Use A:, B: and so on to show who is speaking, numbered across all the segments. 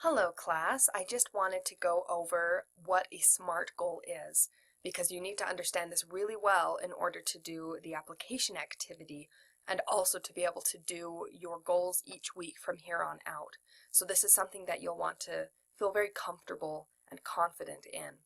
A: Hello class, I just wanted to go over what a SMART goal is because you need to understand this really well in order to do the application activity and also to be able to do your goals each week from here on out. So this is something that you'll want to feel very comfortable and confident in.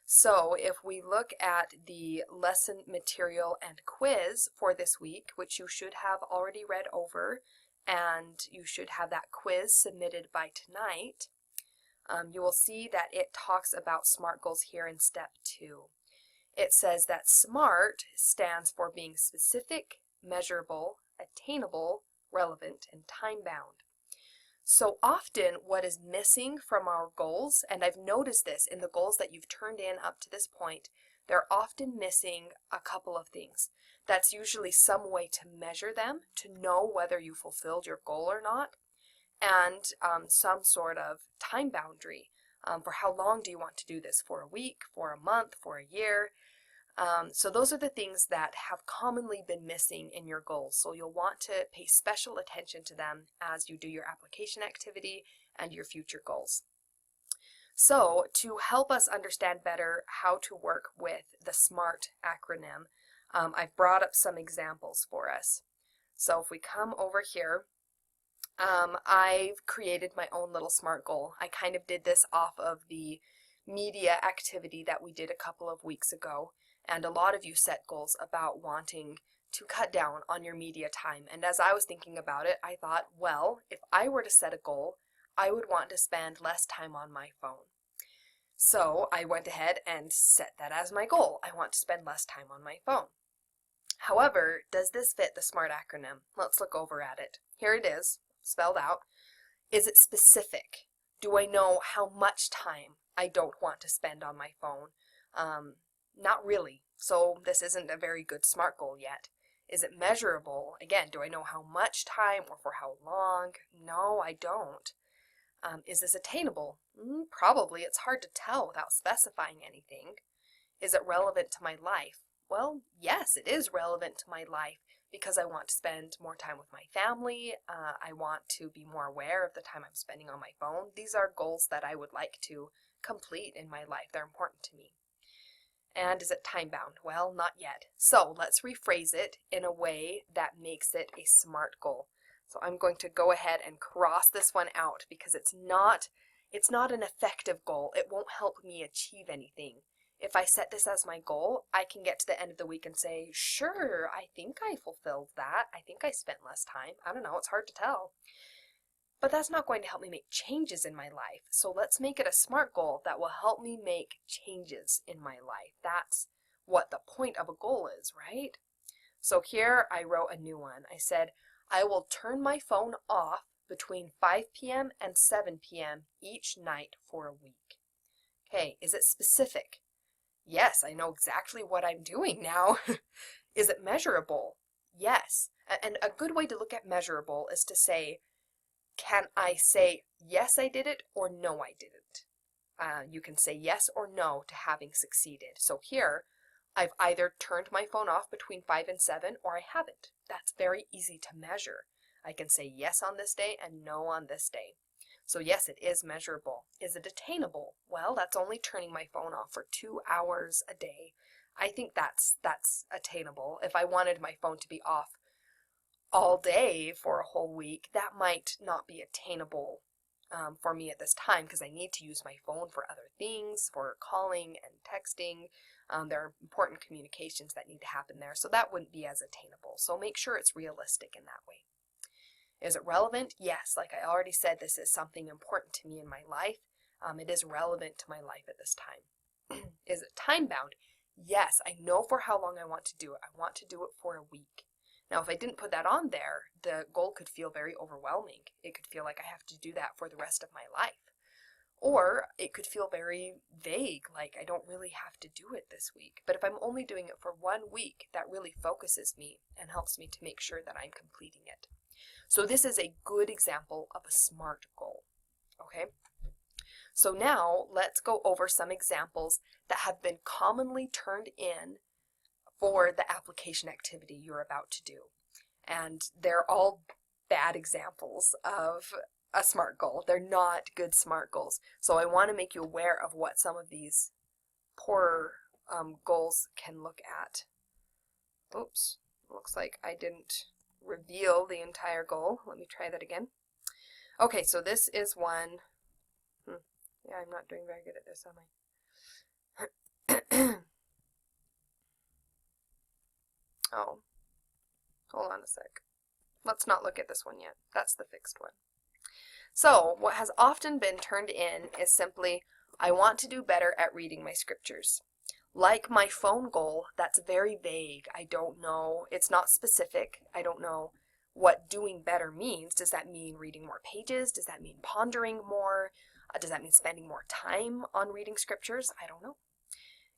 A: So if we look at the lesson material and quiz for this week, which you should have already read over, and you should have that quiz submitted by tonight, you will see that it talks about SMART goals here in step 2. It says that SMART stands for being specific, measurable, attainable, relevant, and time-bound. So often what is missing from our goals, and I've noticed this in the goals that you've turned in up to this point, they're often missing a couple of things. That's usually some way to measure them, to know whether you fulfilled your goal or not, and some sort of time boundary. For how long do you want to do this? For a week, for a month, for a year? So those are the things that have commonly been missing in your goals. So you'll want to pay special attention to them as you do your application activity and your future goals. So to help us understand better how to work with the SMART acronym, I've brought up some examples for us. So if we come over here, I've created my own little SMART goal. I kind of did this off of the media activity that we did a couple of weeks ago. And a lot of you set goals about wanting to cut down on your media time. And as I was thinking about it, I thought, well, if I were to set a goal, I would want to spend less time on my phone. So I went ahead and set that as my goal. I want to spend less time on my phone. However, does this fit the SMART acronym? Let's look over at it. Here it is, spelled out. Is it specific? Do I know how much time I don't want to spend on my phone? Not really. So this isn't a very good SMART goal yet. Is it measurable? Again, do I know how much time or for how long? No, I don't. Is this attainable? Probably. It's hard to tell without specifying anything. Is it relevant to my life? Well, yes, it is relevant to my life because I want to spend more time with my family. I want to be more aware of the time I'm spending on my phone. These are goals that I would like to complete in my life. They're important to me. And is it time-bound? Well, not yet. So let's rephrase it in a way that makes it a SMART goal. So I'm going to go ahead and cross this one out because it's not an effective goal. It won't help me achieve anything. If I set this as my goal, I can get to the end of the week and say, sure, I think I fulfilled that. I think I spent less time. I don't know, it's hard to tell. But that's not going to help me make changes in my life. So let's make it a SMART goal that will help me make changes in my life. That's what the point of a goal is, right? So here I wrote a new one. I said, I will turn my phone off between 5 p.m. and 7 p.m. each night for a week. Okay, is it specific? Yes, I know exactly what I'm doing now. Is it measurable? Yes. And a good way to look at measurable is to say, can I say, yes, I did it, or no, I didn't? You can say yes or no to having succeeded. So here, I've either turned my phone off between 5 and 7, or I haven't. That's very easy to measure. I can say yes on this day and no on this day. So yes, it is measurable. Is it attainable? Well, that's only turning my phone off for 2 hours a day. I think that's attainable. If I wanted my phone to be off all day for a whole week, that might not be attainable for me at this time because I need to use my phone for other things, for calling and texting. There are important communications that need to happen there, so that wouldn't be as attainable. So make sure it's realistic in that way. Is it relevant? Yes, like I already said, this is something important to me in my life. It is relevant to my life at this time. Is it time-bound? Yes, I know for how long I want to do it. I want to do it for a week. Now, if I didn't put that on there, the goal could feel very overwhelming. It could feel like I have to do that for the rest of my life. Or it could feel very vague, like I don't really have to do it this week. But if I'm only doing it for 1 week, that really focuses me and helps me to make sure that I'm completing it. So this is a good example of a SMART goal. Okay? So now let's go over some examples that have been commonly turned in for the application activity you're about to do. And they're all bad examples of a SMART goal. They're not good SMART goals. So I want to make you aware of what some of these poorer goals can look at. Oops, looks like I didn't reveal the entire goal. Let me try that again. Okay, so this is one. Yeah, I'm not doing very good at this, am I? Oh, hold on a sec. Let's not look at this one yet. That's the fixed one. So what has often been turned in is simply, I want to do better at reading my scriptures. Like my phone goal, that's very vague. I don't know. It's not specific. I don't know what doing better means. Does that mean reading more pages? Does that mean pondering more? Does that mean spending more time on reading scriptures? I don't know.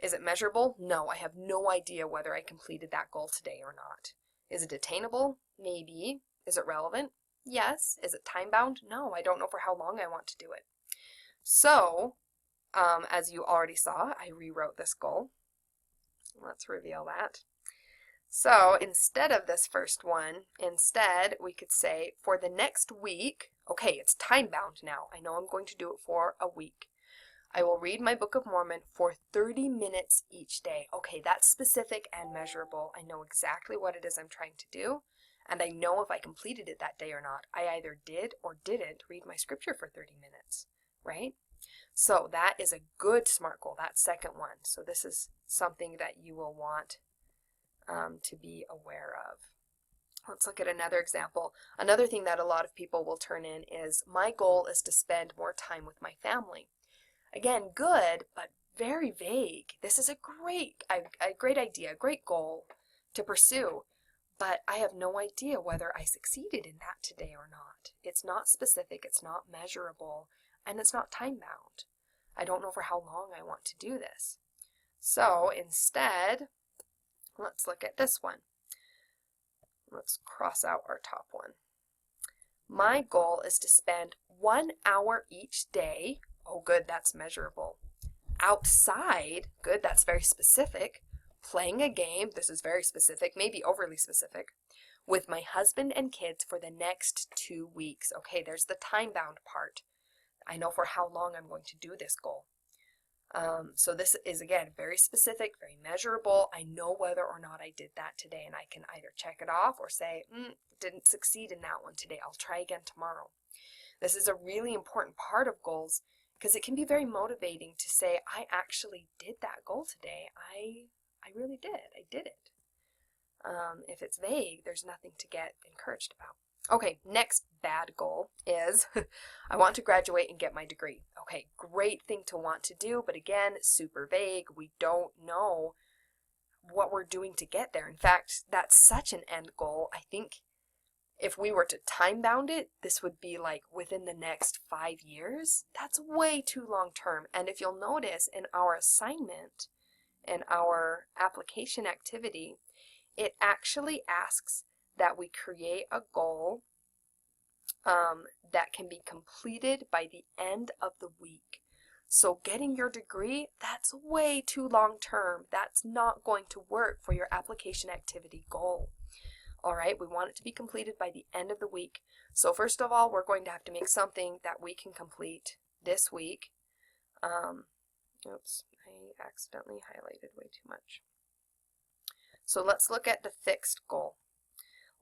A: Is it measurable? No, I have no idea whether I completed that goal today or not. Is it attainable? Maybe. Is it relevant? Yes. Is it time-bound? No, I don't know for how long I want to do it. So, as you already saw, I rewrote this goal. Let's reveal that. So, instead of this first one, instead we could say, for the next week, okay, it's time-bound now. I know I'm going to do it for a week. I will read my Book of Mormon for 30 minutes each day. Okay, that's specific and measurable. I know exactly what it is I'm trying to do, and I know if I completed it that day or not. I either did or didn't read my scripture for 30 minutes, right? So that is a good SMART goal, that second one. So this is something that you will want to be aware of. Let's look at another example. Another thing that a lot of people will turn in is, my goal is to spend more time with my family. Again, good, but very vague. This is a great idea, a great goal to pursue, but I have no idea whether I succeeded in that today or not. It's not specific, it's not measurable, and it's not time-bound. I don't know for how long I want to do this. So instead, let's look at this one. Let's cross out our top one. My goal is to spend 1 hour each day. Oh, good, that's measurable. Outside, good, that's very specific. Playing a game, this is very specific, maybe overly specific, with my husband and kids for the next 2 weeks. Okay, there's the time-bound part. I know for how long I'm going to do this goal. So this is, again, very specific, very measurable. I know whether or not I did that today, and I can either check it off or say, didn't succeed in that one today. I'll try again tomorrow. This is a really important part of goals because it can be very motivating to say, I actually did that goal today. I really did. I did it. If it's vague, there's nothing to get encouraged about. Okay, next bad goal is I want to graduate and get my degree. Okay, great thing to want to do, but again, super vague. We don't know what we're doing to get there. In fact, that's such an end goal. I think if we were to time-bound it, this would be like within the next 5 years. That's way too long term. And if you'll notice in our assignment, in our application activity, it actually asks that we create a goal that can be completed by the end of the week. So getting your degree, that's way too long term. That's not going to work for your application activity goal. All right, we want it to be completed by the end of the week. So first of all, we're going to have to make something that we can complete this week. Oops, I accidentally highlighted way too much. So let's look at the fixed goal.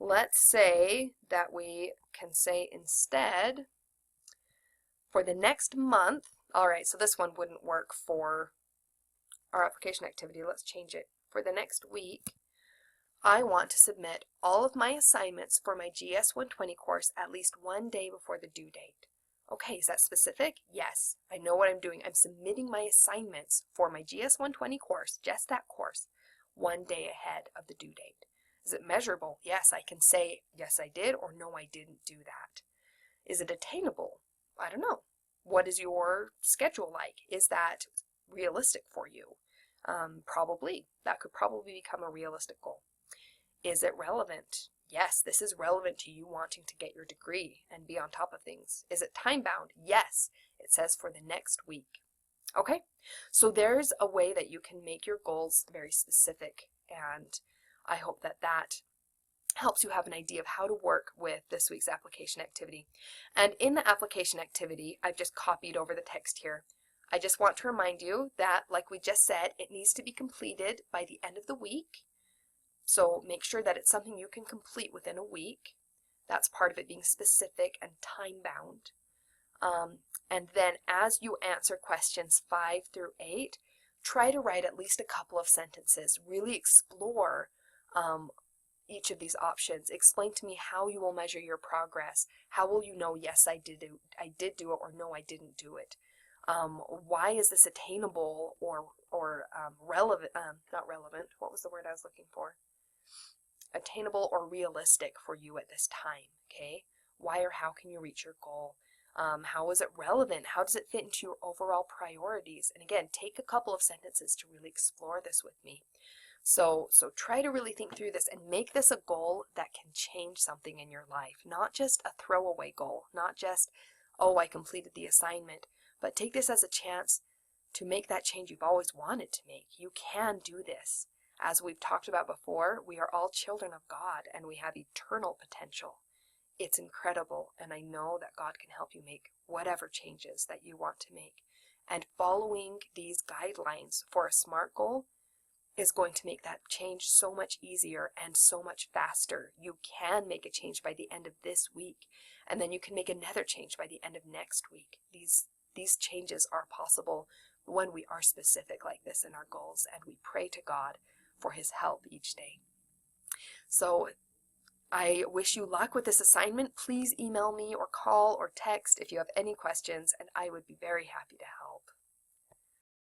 A: Let's say that we can say instead, for the next month, all right, so this one wouldn't work for our application activity. Let's change it. For the next week, I want to submit all of my assignments for my GS 120 course at least 1 day before the due date. Okay, is that specific? Yes, I know what I'm doing. I'm submitting my assignments for my GS 120 course, just that course, 1 day ahead of the due date. Is it measurable? Yes, I can say, yes, I did, or no, I didn't do that. Is it attainable? I don't know. What is your schedule like? Is that realistic for you? Probably. That could probably become a realistic goal. Is it relevant? Yes, this is relevant to you wanting to get your degree and be on top of things. Is it time-bound? Yes, it says for the next week. Okay, so there's a way that you can make your goals very specific, and I hope that that helps you have an idea of how to work with this week's application activity. And in the application activity, I've just copied over the text here. I just want to remind you that, like we just said, it needs to be completed by the end of the week. So make sure that it's something you can complete within a week. That's part of it being specific and time-bound. And then as you answer questions 5 through 8, try to write at least a couple of sentences. Really explore each of these options. Explain to me how you will measure your progress. How will you know, yes, I did do it, or no, I didn't do it? Why is this attainable or relevant? Not relevant. What was the word I was looking for? Attainable or realistic for you at this time, okay? Why or how can you reach your goal? How is it relevant? How does it fit into your overall priorities? And again, take a couple of sentences to really explore this with me. So try to really think through this and make this a goal that can change something in your life, not just a throwaway goal, not just, oh, I completed the assignment, but take this as a chance to make that change you've always wanted to make. You can do this. As we've talked about before, we are all children of God and we have eternal potential. It's incredible, and I know that God can help you make whatever changes that you want to make. And following these guidelines for a SMART goal is going to make that change so much easier and so much faster. You can make a change by the end of this week, and then you can make another change by the end of next week. These changes are possible when we are specific like this in our goals, and we pray to God for His help each day. So I wish you luck with this assignment. Please email me or call or text if you have any questions, and I would be very happy to